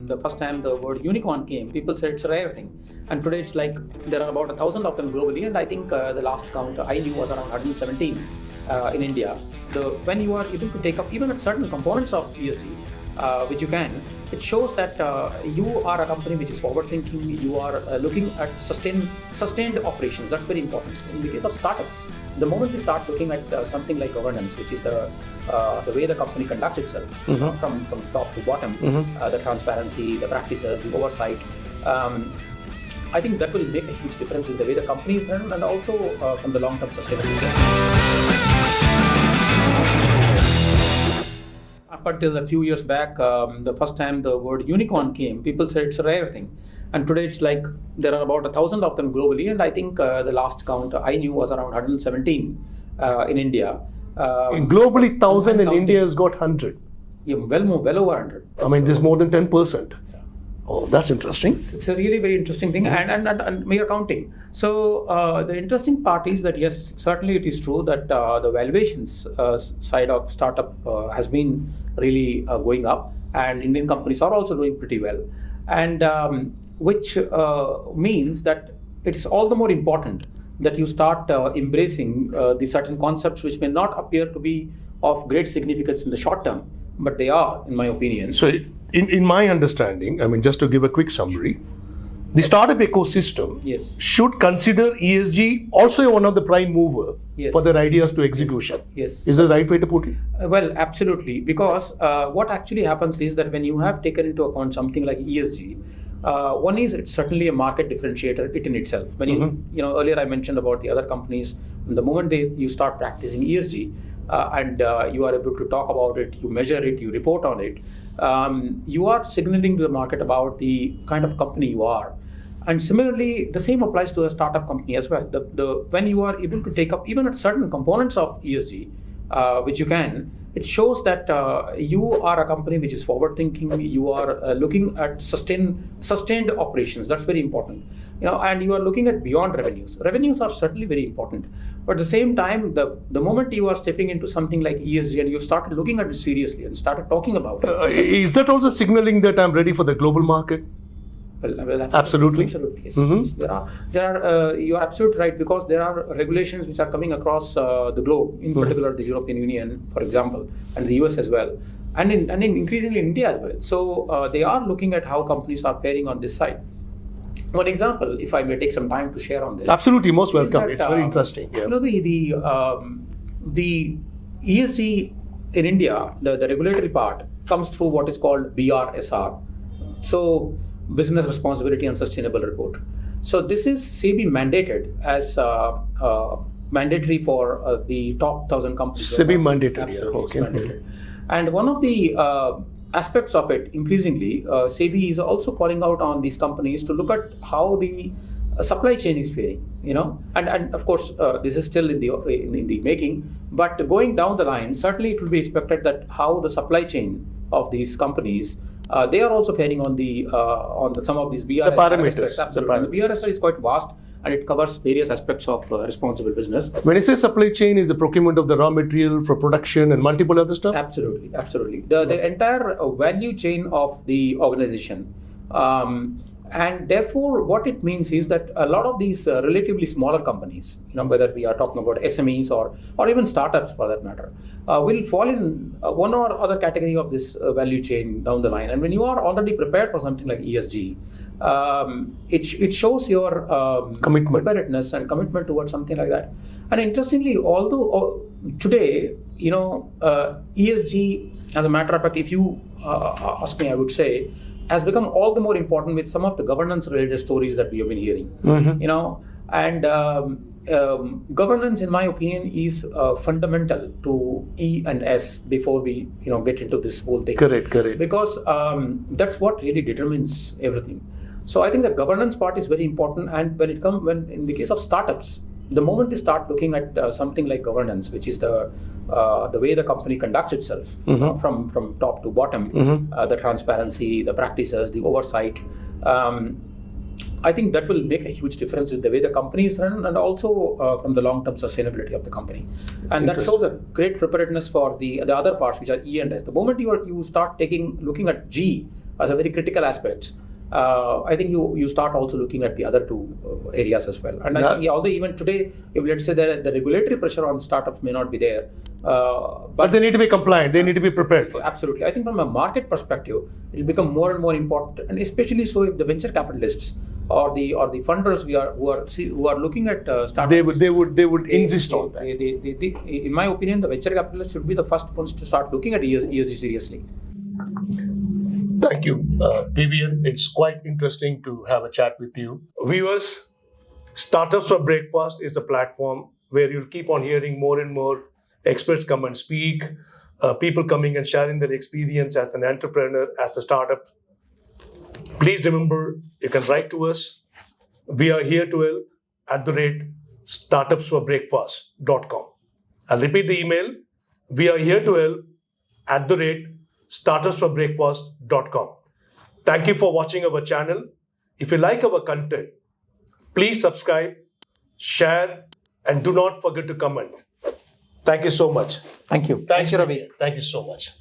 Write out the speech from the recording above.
the first time the word unicorn came, people said it's a rare thing. And today it's like there are about 1,000 of them globally, and I think the last count I knew was around 117 in India. When you are able to take up even certain components of ESG, which you can, it shows that you are a company which is forward-thinking. You are looking at sustained operations. That's very important. In the case of startups, the moment we start looking at something like governance, which is the way the company conducts itself, from top to bottom, the transparency, the practices, the oversight, I think that will make a huge difference in the way the company is run and also from the long-term sustainability. Up until a few years back, the first time the word unicorn came, people said it's a rare thing. And today it's like there are about 1,000 of them globally, and I think the last count I knew was around 117 in India. Globally, 1,000, and India has got 100. Yeah, well over 100. I mean, there's more than 10%. Oh, that's interesting. It's a really very interesting thing, and we are counting. So the interesting part is that yes, certainly it is true that the valuations side of startup has been really going up, and Indian companies are also doing pretty well, and which means that it's all the more important that you start embracing the certain concepts which may not appear to be of great significance in the short term, but they are, in my opinion. So, in my understanding, I mean, just to give a quick summary, the startup ecosystem should consider ESG also one of the prime mover for their ideas to execution. Yes. Is that the right way to put it? Well, absolutely. Because what actually happens is that when you have taken into account something like ESG, one is it's certainly a market differentiator in itself. When you know, earlier I mentioned about the other companies, the moment you start practicing ESG, and you are able to talk about it, you measure it, you report on it, you are signaling to the market about the kind of company you are. And similarly, the same applies to a startup company as well. When you are able to take up even certain components of ESG, which you can, it shows that you are a company which is forward-thinking. You are looking at sustained operations. That's very important. You know, and you are looking at beyond revenues. Revenues are certainly very important, but at the same time, the moment you are stepping into something like ESG and you started looking at it seriously and started talking about it, is that also signaling that I'm ready for the global market? Well, absolutely. Yes. There are. You are absolutely right, because there are regulations which are coming across the globe, in particular the European Union, for example, and the US as well, and increasingly India as well. So they are looking at how companies are faring on this side. One example, if I may take some time to share on this. Absolutely, most welcome. It's very interesting. Yeah. You know, the ESG in India, the regulatory part comes through what is called BRSR. So, Business Responsibility and Sustainable Report. So this is SEBI mandated as mandatory for the top 1,000 companies. SEBI mandatory. Okay. Mandated. And one of the aspects of it, increasingly, SEBI is also calling out on these companies to look at how the supply chain is faring. You know, and of course this is still in the making. But going down the line, certainly it will be expected that how the supply chain of these companies. They are also faring on some of these BRSR. The parameters. Aspects. Absolutely. The BRSR is quite vast, and it covers various aspects of responsible business. When you say supply chain, is the procurement of the raw material for production and multiple other stuff? Absolutely. The entire value chain of the organization. And therefore, what it means is that a lot of these relatively smaller companies, you know, whether we are talking about SMEs or even startups for that matter, will fall in one or other category of this value chain down the line. And when you are already prepared for something like ESG, it shows your preparedness and commitment towards something like that. And interestingly, although today, you know, ESG, as a matter of fact, if you ask me, I would say, has become all the more important with some of the governance-related stories that we have been hearing. You know, and governance, in my opinion, is fundamental to E and S before we, you know, get into this whole thing. Correct. Because that's what really determines everything. So I think the governance part is very important. And when in the case of startups, the moment they start looking at something like governance, which is the way the company conducts itself, from top to bottom, the transparency, the practices, the oversight, I think that will make a huge difference with the way the company is run and also from the long-term sustainability of the company. And that shows a great preparedness for the other parts, which are E and S. The moment you start looking at G, as a very critical aspect, I think you start also looking at the other two areas as well. And I think, although even today, if let's say that the regulatory pressure on startups may not be there, but they need to be compliant. They need to be prepared for it. Absolutely. I think from a market perspective, it will become more and more important, and especially so if the venture capitalists or the funders who are looking at startups, they would insist on that. In my opinion, the venture capitalists should be the first ones to start looking at ESG seriously. Thank you, Vivian. It's quite interesting to have a chat with you. Viewers, Startups for Breakfast is a platform where you'll keep on hearing more and more experts come and speak, people coming and sharing their experience as an entrepreneur, as a startup. Please remember, you can write to us. We are here to help @startupsforbreakfast.com. I'll repeat the email. We are here to help @startupsforbreakfast.com. Thank you for watching our channel. If you like our content, please subscribe, share, and do not forget to comment. Thank you so much. Thank you. Thank you, Ravi. Thank you so much.